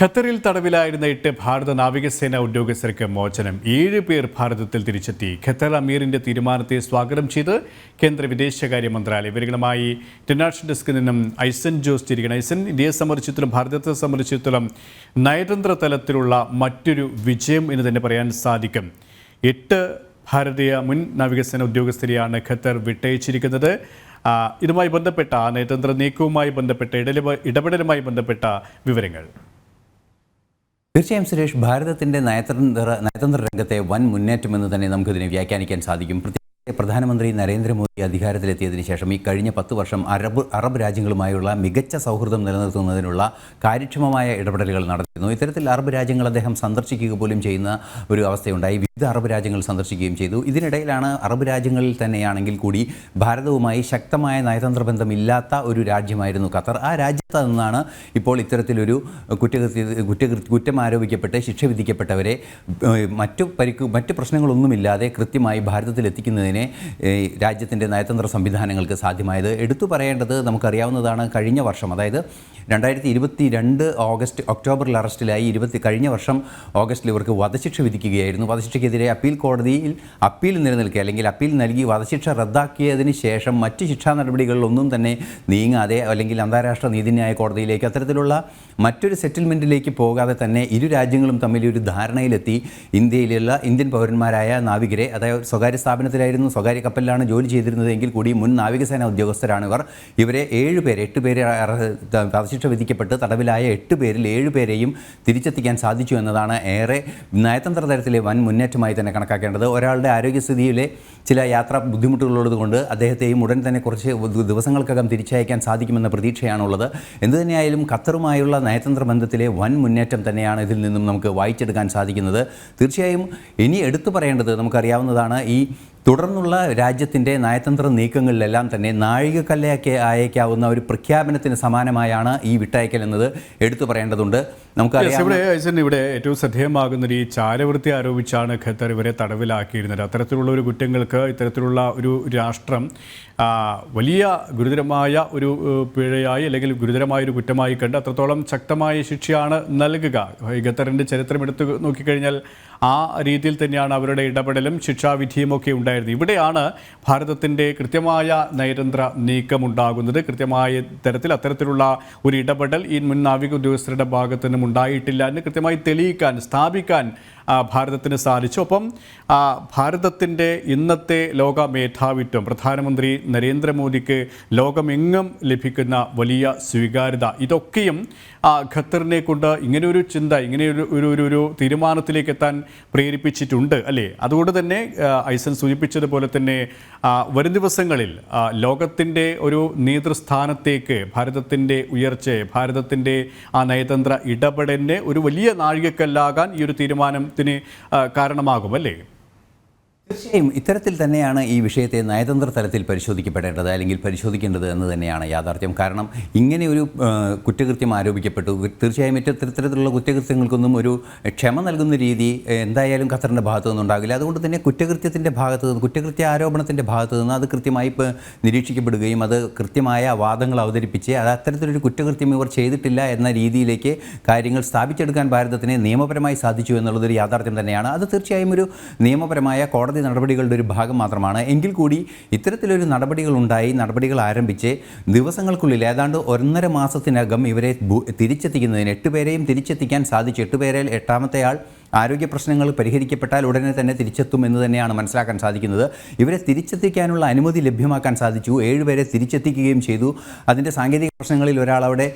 ഖത്തറിൽ തടവിലായിരുന്ന 8 ഭാരത നാവികസേന ഉദ്യോഗസ്ഥർക്ക് മോചനം. 7 പേർ ഭാരതത്തിൽ തിരിച്ചെത്തി. ഖത്തർ അമീറിന്റെ തീരുമാനത്തെ സ്വാഗതം ചെയ്ത് കേന്ദ്ര വിദേശകാര്യ മന്ത്രാലയം. ഇവരുമായി ഇന്റർനാഷണൽ ഡെസ്കിൽ നിന്നും ഐസൻ ജോസ് തിരികണം. ഐസൻ, ഇന്ത്യയെ സംബന്ധിച്ചിടത്തോളം ഭാരതത്തെ സംബന്ധിച്ചിടത്തോളം നയതന്ത്ര തലത്തിലുള്ള മറ്റൊരു വിജയം എന്ന് തന്നെ പറയാൻ സാധിക്കും. 8 ഭാരതീയ മുൻ നാവികസേന ഉദ്യോഗസ്ഥരെയാണ് ഖത്തർ വിട്ടയച്ചിരിക്കുന്നത്. ഇതുമായി ബന്ധപ്പെട്ട നയതന്ത്ര നീക്കവുമായി ബന്ധപ്പെട്ട ഇടപെടലുമായി ബന്ധപ്പെട്ട വിവരങ്ങൾ. തീർച്ചയായും സുരേഷ്, ഭാരതത്തിൻ്റെ നയതന്ത്ര രംഗത്തെ വൻ മുന്നേറ്റമെന്ന് തന്നെ നമുക്കിതിനെ വ്യാഖ്യാനിക്കാൻ സാധിക്കും. പ്രധാനമന്ത്രി നരേന്ദ്രമോദി അധികാരത്തിലെത്തിയതിനു ശേഷം ഈ കഴിഞ്ഞ 10 വർഷം അറബ് രാജ്യങ്ങളുമായുള്ള മികച്ച സൗഹൃദം നിലനിർത്തുന്നതിനുള്ള കാര്യക്ഷമമായ ഇടപെടലുകൾ നടത്തിയിരുന്നു. ഇത്തരത്തിൽ അറബ് രാജ്യങ്ങൾ അദ്ദേഹം സന്ദർശിക്കുക പോലും ചെയ്യുന്ന ഒരു അവസ്ഥയുണ്ടായി. വിവിധ അറബ് രാജ്യങ്ങൾ സന്ദർശിക്കുകയും ചെയ്തു. ഇതിനിടയിലാണ് അറബ് രാജ്യങ്ങളിൽ തന്നെയാണെങ്കിൽ കൂടി ഭാരതവുമായി ശക്തമായ നയതന്ത്ര ബന്ധമില്ലാത്ത ഒരു രാജ്യമായിരുന്നു ഖത്തർ. ആ രാജ്യത്ത് നിന്നാണ് ഇപ്പോൾ ഇത്തരത്തിലൊരു കുറ്റം ആരോപിക്കപ്പെട്ട് ശിക്ഷ വിധിക്കപ്പെട്ടവരെ മറ്റു പ്രശ്നങ്ങളൊന്നുമില്ലാതെ കൃത്യമായി ഭാരതത്തിലെത്തിക്കുന്നതിന് രാജ്യത്തിൻ്റെ നയതന്ത്ര സംവിധാനങ്ങൾക്ക് സാധ്യമായത്. എടുത്തു പറയേണ്ടത് നമുക്കറിയാവുന്നതാണ്, കഴിഞ്ഞ വർഷം, അതായത് 2022 ഒക്ടോബറിൽ അറസ്റ്റിലായി കഴിഞ്ഞ വർഷം ഓഗസ്റ്റിൽ ഇവർക്ക് വധശിക്ഷ വിധിക്കുകയായിരുന്നു. വധശിക്ഷയ്ക്കെതിരെ അപ്പീൽ കോടതിയിൽ അപ്പീൽ നിലനിൽക്കുക, അല്ലെങ്കിൽ അപ്പീൽ നൽകി വധശിക്ഷ റദ്ദാക്കിയതിന് ശേഷം മറ്റ് ശിക്ഷാ നടപടികളിലൊന്നും തന്നെ നീങ്ങാതെ, അല്ലെങ്കിൽ അന്താരാഷ്ട്ര നീതിന്യായ കോടതിയിലേക്ക് അത്തരത്തിലുള്ള മറ്റൊരു സെറ്റിൽമെൻറ്റിലേക്ക് പോകാതെ തന്നെ ഇരു രാജ്യങ്ങളും തമ്മിൽ ഒരു ധാരണയിലെത്തി ഇന്ത്യയിലുള്ള ഇന്ത്യൻ പൗരന്മാരായ നാവികരെ, അതായത് സ്വകാര്യ സ്ഥാപനത്തിലായിരുന്നു, സ്വകാര്യ കപ്പലിലാണ് ജോലി ചെയ്തിരുന്നത് എങ്കിൽ കൂടി മുൻ നാവികസേന ഉദ്യോഗസ്ഥരാണ് ഇവരെ 8 പേരെ വധശിക്ഷ വിധിക്കപ്പെട്ട് തടവിലായ 8 പേരിൽ 7 പേരെയും തിരിച്ചെത്തിക്കാൻ സാധിച്ചു എന്നതാണ് ഏറെ നയതന്ത്ര തലത്തിലെ വൻ മുന്നേറ്റമായി തന്നെ കണക്കാക്കേണ്ടത്. ഒരാളുടെ ആരോഗ്യസ്ഥിതിയിലെ ചില യാത്രാ ബുദ്ധിമുട്ടുകളുള്ളതുകൊണ്ട് അദ്ദേഹത്തെയും ഉടൻ തന്നെ കുറച്ച് ദിവസങ്ങൾക്കകം തിരിച്ചയക്കാൻ സാധിക്കുമെന്ന പ്രതീക്ഷയാണുള്ളത്. എന്തുതന്നെയായാലും ഖത്തറുമായുള്ള നയതന്ത്ര ബന്ധത്തിലെ വൻ മുന്നേറ്റം തന്നെയാണ് ഇതിൽ നിന്നും നമുക്ക് വായിച്ചെടുക്കാൻ സാധിക്കുന്നത്. തീർച്ചയായും ഇനി എടുത്തു പറയേണ്ടത് നമുക്കറിയാവുന്നതാണ്, ഈ തുടർന്നുള്ള രാജ്യത്തിൻ്റെ നയതന്ത്ര നീക്കങ്ങളിലെല്ലാം തന്നെ നാഴികക്കല്ലാക്കി അയക്കാവുന്ന ഒരു പ്രഖ്യാപനത്തിന് സമാനമായാണ് ഈ വിട്ടയക്കൽ എന്നത് എടുത്തു പറയേണ്ടതുണ്ട്. ഇവിടെ ഏറ്റവും ശ്രദ്ധേയമാകുന്ന ഈ ചാരവൃത്തി ആരോപിച്ചാണ് ഖത്തർ ഇവരെ തടവിലാക്കിയിരുന്നത്. അത്തരത്തിലുള്ള ഒരു കുറ്റങ്ങൾക്ക് ഇത്തരത്തിലുള്ള ഒരു രാഷ്ട്രം വലിയ ഗുരുതരമായ ഒരു പിഴയായി, അല്ലെങ്കിൽ ഗുരുതരമായ ഒരു കുറ്റമായി കണ്ട് അത്രത്തോളം ശക്തമായ ശിക്ഷയാണ് നൽകുക. ഖത്തറിൻ്റെ ചരിത്രം എടുത്തു നോക്കിക്കഴിഞ്ഞാൽ ആ രീതിയിൽ തന്നെയാണ് അവരുടെ ഇടപെടലും ശിക്ഷാവിധിയുമൊക്കെ ഉണ്ടായിരുന്നത്. ഇവിടെയാണ് ഭാരതത്തിൻ്റെ കൃത്യമായ നയതന്ത്ര നീക്കമുണ്ടാകുന്നത്. കൃത്യമായ തരത്തിൽ അത്തരത്തിലുള്ള ഒരു ഇടപെടൽ ഈ മുൻ നാവിക ഉദ്യോഗസ്ഥരുടെ ഭാഗത്തു നിന്നും ഉണ്ടായിട്ടില്ല എന്ന് കൃത്യമായി തെളിയിക്കാൻ, സ്ഥാപിക്കാൻ ഭാരതത്തിന് സാധിച്ചു. ഒപ്പം ഭാരതത്തിൻ്റെ ഇന്നത്തെ ലോക മേധാവിത്വം, പ്രധാനമന്ത്രി നരേന്ദ്രമോദിക്ക് ലോകമെങ്ങും ലഭിക്കുന്ന വലിയ സ്വീകാര്യത, ഇതൊക്കെയും ഖത്തറിനെ കൊണ്ട് ഇങ്ങനെയൊരു ചിന്ത, ഇങ്ങനെയൊരു തീരുമാനത്തിലേക്ക് എത്താൻ പ്രേരിപ്പിച്ചിട്ടുണ്ട്, അല്ലേ? അതുകൊണ്ട് തന്നെ ഐസൻ സൂചിപ്പിച്ചതുപോലെ തന്നെ വരും ദിവസങ്ങളിൽ ലോകത്തിൻ്റെ ഒരു നേതൃസ്ഥാനത്തേക്ക് ഭാരതത്തിൻ്റെ ഉയർച്ചയെ, ഭാരതത്തിൻ്റെ ആ നയതന്ത്ര ഇടപെടലിനെ ഒരു വലിയ നാഴികക്കല്ലാകാൻ ഈ ഒരു തീരുമാനത്തിന് കാരണമാകും, അല്ലേ? തീർച്ചയായും ഇത്തരത്തിൽ തന്നെയാണ് ഈ വിഷയത്തെ നയതന്ത്ര തലത്തിൽ പരിശോധിക്കപ്പെടേണ്ടത്, അല്ലെങ്കിൽ പരിശോധിക്കേണ്ടത് എന്ന് തന്നെയാണ് യാഥാർത്ഥ്യം. കാരണം ഇങ്ങനെ ഒരു കുറ്റകൃത്യം ആരോപിക്കപ്പെട്ടു. തീർച്ചയായും ഇത്തരത്തിലുള്ള കുറ്റകൃത്യങ്ങൾക്കൊന്നും ഒരു ക്ഷമ നൽകുന്ന രീതി എന്തായാലും ഖത്തറിൻ്റെ ഭാഗത്തു നിന്നുണ്ടാകില്ല. അതുകൊണ്ട് തന്നെ കുറ്റകൃത്യത്തിൻ്റെ ഭാഗത്ത് നിന്ന്, കുറ്റകൃത്യ ആരോപണത്തിൻ്റെ ഭാഗത്തു നിന്ന് അത് കൃത്യമായി നിരീക്ഷിക്കപ്പെടുകയും അത് കൃത്യമായ വാദങ്ങൾ അവതരിപ്പിച്ച് അത് അത്തരത്തിലൊരു കുറ്റകൃത്യം ഇവർ ചെയ്തിട്ടില്ല എന്ന രീതിയിലേക്ക് കാര്യങ്ങൾ സ്ഥാപിച്ചെടുക്കാൻ ഭാരതത്തിന് നിയമപരമായി സാധിച്ചു എന്നുള്ളതൊരു യാഥാർത്ഥ്യം തന്നെയാണ്. അത് തീർച്ചയായും ഒരു നിയമപരമായ കോടതി നടപടികളുടെ ഒരു ഭാഗം മാത്രമാണ്. എങ്കിൽ കൂടി ഇത്തരത്തിലൊരു നടപടികൾ ആരംഭിച്ച് ദിവസങ്ങൾക്കുള്ളിൽ, ഏതാണ്ട് 1.5 മാസത്തിനകം ഇവരെ തിരിച്ചെത്തിക്കുന്നതിന് 8 പേരെയും തിരിച്ചെത്തിക്കാൻ സാധിച്ചു. 8 പേരിൽ 8ാമത്തെ ആൾ ആരോഗ്യ പ്രശ്നങ്ങൾ പരിഹരിക്കപ്പെട്ടാൽ ഉടനെ തന്നെ തിരിച്ചെത്തും എന്ന് തന്നെയാണ് മനസ്സിലാക്കാൻ സാധിക്കുന്നത്. ഇവരെ തിരിച്ചെത്തിക്കാനുള്ള അനുമതി ലഭ്യമാക്കാൻ സാധിച്ചു. 7 പേരെ തിരിച്ചെത്തിക്കുകയും ചെയ്തു. അതിൻ്റെ സാങ്കേതിക പ്രശ്നങ്ങളിൽ ഒരാൾ അവിടെ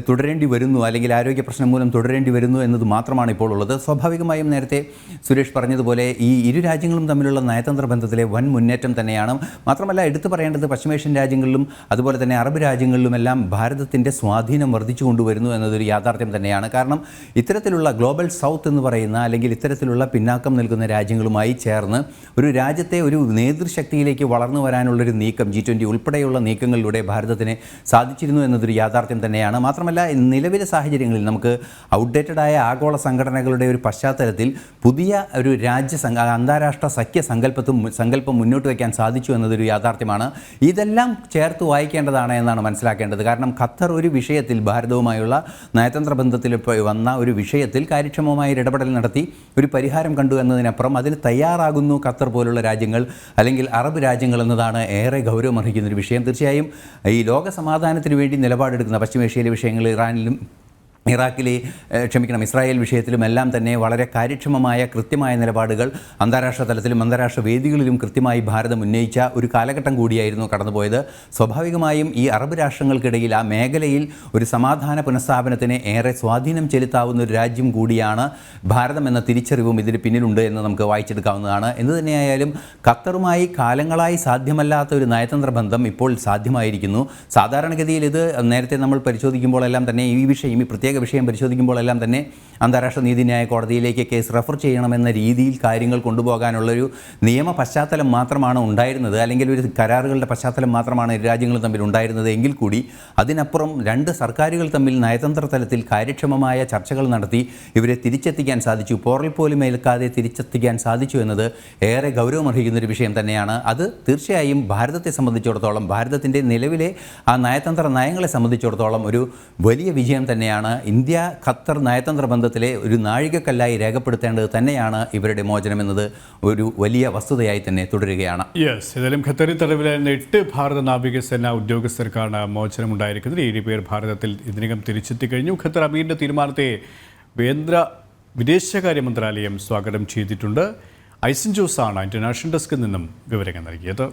തുടരേണ്ടി വരുന്നു, അല്ലെങ്കിൽ ആരോഗ്യ പ്രശ്നം മൂലം തുടരേണ്ടി വരുന്നു എന്നത് മാത്രമാണ് ഇപ്പോൾ ഉള്ളത്. സ്വാഭാവികമായും നേരത്തെ സുരേഷ് പറഞ്ഞതുപോലെ ഈ ഇരു രാജ്യങ്ങളും തമ്മിലുള്ള നയതന്ത്ര ബന്ധത്തിലെ വൻ മുന്നേറ്റം തന്നെയാണ്. മാത്രമല്ല എടുത്തു പറയേണ്ടത്, പശ്ചിമേഷ്യൻ രാജ്യങ്ങളിലും അതുപോലെ തന്നെ അറബ് രാജ്യങ്ങളിലുമെല്ലാം ഭാരതത്തിൻ്റെ സ്വാധീനം വർദ്ധിച്ചു കൊണ്ടുവരുന്നു എന്നതൊരു യാഥാർത്ഥ്യം തന്നെയാണ്. കാരണം ഇത്തരത്തിലുള്ള ഗ്ലോബൽ സൗത്ത് എന്ന് പറയുന്ന, അല്ലെങ്കിൽ ഇത്തരത്തിലുള്ള പിന്നാക്കം നിൽക്കുന്ന രാജ്യങ്ങളുമായി ചേർന്ന് ഒരു രാജ്യത്തെ ഒരു നേതൃശക്തിയിലേക്ക് വളർന്നു വരാനുള്ളൊരു നീക്കം G20 ഉൾപ്പെടെയുള്ള നീക്കങ്ങളിലൂടെ ഭാരതത്തിന് സാധിച്ചിരുന്നു എന്നതൊരു യാഥാർത്ഥ്യം തന്നെയാണ്. മാത്രമല്ല നിലവിലെ സാഹചര്യങ്ങളിൽ നമുക്ക് ഔട്ട്ഡേറ്റഡായ ആഗോള സംഘടനകളുടെ ഒരു പശ്ചാത്തലത്തിൽ പുതിയ ഒരു അന്താരാഷ്ട്ര സഖ്യ സങ്കല്പം മുന്നോട്ട് വയ്ക്കാൻ സാധിച്ചു എന്നതൊരു യാഥാർത്ഥ്യമാണ്. ഇതെല്ലാം ചേർത്ത് വായിക്കേണ്ടതാണ് എന്നാണ് മനസ്സിലാക്കേണ്ടത്. കാരണം ഖത്തർ ഒരു വിഷയത്തിൽ ഭാരതവുമായുള്ള നയതന്ത്ര ബന്ധത്തിൽ വന്ന ഒരു വിഷയത്തിൽ കാര്യക്ഷമമായ ഒരു ഇടപെടൽ നടത്തി ഒരു പരിഹാരം കണ്ടു എന്നതിനപ്പുറം അതിന് തയ്യാറാകുന്നു ഖത്തർ പോലുള്ള രാജ്യങ്ങൾ അല്ലെങ്കിൽ അറബ് രാജ്യങ്ങൾ എന്നതാണ് ഏറെ ഗൗരവമർഹിക്കുന്ന ഒരു വിഷയം. തീർച്ചയായും ഈ ലോക സമാധാനത്തിന് വേണ്ടി നിലപാടെടുക്കുന്ന പശ്ചിമേഷ്യയിലെ വിഷയങ്ങൾ ഇസ്രായേൽ വിഷയത്തിലും എല്ലാം തന്നെ വളരെ കാര്യക്ഷമമായ കൃത്യമായ നിലപാടുകൾ അന്താരാഷ്ട്ര തലത്തിലും അന്താരാഷ്ട്ര വേദികളിലും കൃത്യമായി ഭാരതം ഉന്നയിച്ച ഒരു കാലഘട്ടം കൂടിയായിരുന്നു കടന്നുപോയത്. സ്വാഭാവികമായും ഈ അറബ് രാഷ്ട്രങ്ങൾക്കിടയിൽ ആ മേഖലയിൽ ഒരു സമാധാന പുനഃസ്ഥാപനത്തിന് ഏറെ സ്വാധീനം ചെലുത്താവുന്ന ഒരു രാജ്യം കൂടിയാണ് ഭാരതം എന്ന തിരിച്ചറിവും ഇതിന് പിന്നിലുണ്ട് എന്ന് നമുക്ക് വായിച്ചെടുക്കാവുന്നതാണ്. എന്തു തന്നെയായാലും ഖത്തറുമായി കാലങ്ങളായി സാധ്യമല്ലാത്ത ഒരു നയതന്ത്ര ബന്ധം ഇപ്പോൾ സാധ്യമായിരിക്കുന്നു. സാധാരണഗതിയിൽ ഇത് നേരത്തെ നമ്മൾ പരിശോധിക്കുമ്പോഴെല്ലാം തന്നെ ഈ പ്രത്യേക വിഷയം പരിശോധിക്കുമ്പോഴെല്ലാം തന്നെ അന്താരാഷ്ട്ര നീതിന്യായ കോടതിയിലേക്ക് കേസ് റെഫർ ചെയ്യണമെന്ന രീതിയിൽ കാര്യങ്ങൾ കൊണ്ടുപോകാനുള്ളൊരു നിയമ പശ്ചാത്തലം മാത്രമാണ് ഉണ്ടായിരുന്നത്, അല്ലെങ്കിൽ ഒരു കരാറുകളുടെ പശ്ചാത്തലം മാത്രമാണ് ഇരു രാജ്യങ്ങളും തമ്മിൽ ഉണ്ടായിരുന്നത് എങ്കിൽ കൂടി അതിനപ്പുറം രണ്ട് സർക്കാരുകൾ തമ്മിൽ നയതന്ത്ര തലത്തിൽ കാര്യക്ഷമമായ ചർച്ചകൾ നടത്തി ഇവരെ തിരിച്ചെത്തിക്കാൻ സാധിച്ചു. പോറൽ പോലും ഏൽക്കാതെ തിരിച്ചെത്തിക്കാൻ സാധിച്ചു എന്നത് ഏറെ ഗൗരവമർഹിക്കുന്നൊരു വിഷയം തന്നെയാണ്. അത് തീർച്ചയായും ഭാരതത്തെ സംബന്ധിച്ചിടത്തോളം, ഭാരതത്തിൻ്റെ നിലവിലെ ആ നയതന്ത്ര നയങ്ങളെ സംബന്ധിച്ചിടത്തോളം ഒരു വലിയ വിജയം തന്നെയാണ്. ഇന്ത്യ ഖത്തർ നയതന്ത്ര ബന്ധത്തിലെ ഒരു നാഴികക്കല്ലായി രേഖപ്പെടുത്തേണ്ടത് തന്നെയാണ് ഇവരുടെ മോചനം എന്നത് ഒരു വലിയ വസ്തുതയായി തന്നെ തുടരുകയാണ്. ഏതായാലും ഖത്തറിൽ തടവിലായിരുന്ന 8 ഭാരത നാവികസേന ഉദ്യോഗസ്ഥർക്കാണ് മോചനമുണ്ടായിരിക്കുന്നത്. 7 പേർ ഭാരതത്തിൽ ഇതിനകം തിരിച്ചെത്തിക്കഴിഞ്ഞു. ഖത്തർ അമീറിന്റെ തീരുമാനത്തെ വിദേശകാര്യ മന്ത്രാലയം സ്വാഗതം ചെയ്തിട്ടുണ്ട്. ഐസൻ ജോസാണ് ഇന്റർനാഷണൽ ഡെസ്കിൽ നിന്നും വിവരങ്ങൾ നൽകിയത്.